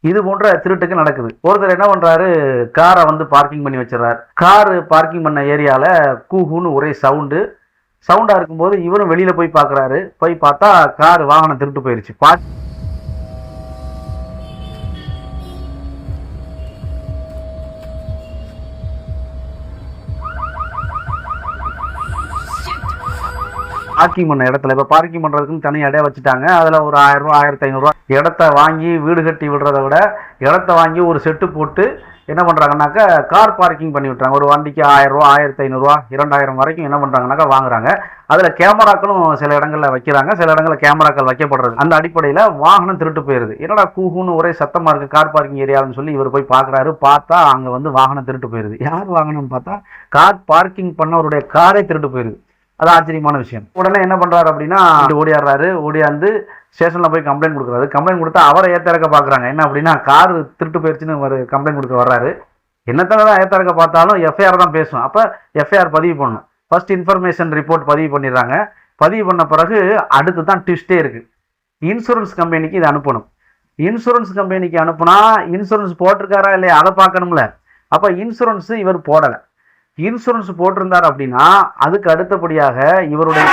இது போன்ற திருட்டுக்கு நடக்குது. ஒருத்தர் என்ன பண்றாரு, காரை வந்து பார்க்கிங் பண்ணி வச்சிடறாரு. காரு பார்க்கிங் பண்ண ஏரியால கூஹுன்னு ஒரே சவுண்டா இருக்கும்போது இவரும் வெளியில போய் பாக்குறாரு. போய் பார்த்தா கார் வாகனம் திருட்டு போயிருச்சு. பார்க்கிங் பண்ண இடத்துல இப்போ பார்க்கிங் பண்ணுறதுக்குன்னு தனி இடம் வச்சுட்டாங்க. அதில் ஒரு 1000 ரூபா 1500 ரூபா இடத்த வாங்கி வீடு கட்டி விடுறத விட இடத்த வாங்கி ஒரு செட்டு போட்டு என்ன பண்ணுறாங்கனாக்கா கார் பார்க்கிங் பண்ணி விட்டுறாங்க. ஒரு வண்டிக்கு 1000 ரூபா 1500 ரூபா 2000 வரைக்கும் என்ன பண்ணுறாங்கனாக்கா வாங்குறாங்க. அதில் கேமராக்களும் சில இடங்களில் வைக்கிறாங்க, சில இடங்களில் கேமராக்கள் வைக்கப்படுறது. அந்த அடிப்படையில் வாகனம் திருட்டு போயிருது. என்னடா கூகுன்னு ஒரே சத்தமாக இருக்குது கார் பார்க்கிங் ஏரியான்னு சொல்லி இவர் போய் பார்க்குறாரு. பார்த்தா அங்கே வந்து வாகனம் திருட்டு போயிருது. யார் வாகனம்னு பார்த்தா கார் பார்க்கிங் பண்ணவருடைய காரே திருட்டு போயிருது. அது ஆச்சரியமான விஷயம். உடனே என்ன பண்றாரு அப்படின்னா ஓடியாடுறாரு. ஓடியாந்து ஸ்டேஷன்ல போய் கம்ப்ளைண்ட் கொடுக்குறாரு. கம்ப்ளைண்ட் கொடுத்தா அவரை ஏத்திறக்க பாக்குறாங்க. என்ன அப்படின்னா கார் திருட்டு போயிருச்சுன்னு ஒரு கம்ப்ளைண்ட் கொடுக்க வர்றாரு. என்னத்தான் ஏத்திறக்க பார்த்தாலும் எஃப்ஐஆர் தான் பேசும். அப்ப எஃப்ஐஆர் பதிவு பண்ணணும். ஃபர்ஸ்ட் இன்ஃபர்மேஷன் ரிப்போர்ட் பதிவு பண்ணிடுறாங்க. பதிவு பண்ண பிறகு அடுத்து தான் ட்விஸ்டே இருக்கு. இன்சூரன்ஸ் கம்பெனிக்கு இதை அனுப்பணும். இன்சூரன்ஸ் கம்பெனிக்கு அனுப்புனா இன்சூரன்ஸ் போட்டிருக்காரா இல்லையா அதை பார்க்கணும்ல. அப்ப இன்சூரன்ஸ் இவர் போடல. இன்சூரன்ஸ் போட்டிருந்தார் அப்படின்னா அதுக்கு அடுத்தபடியாக இவருடைய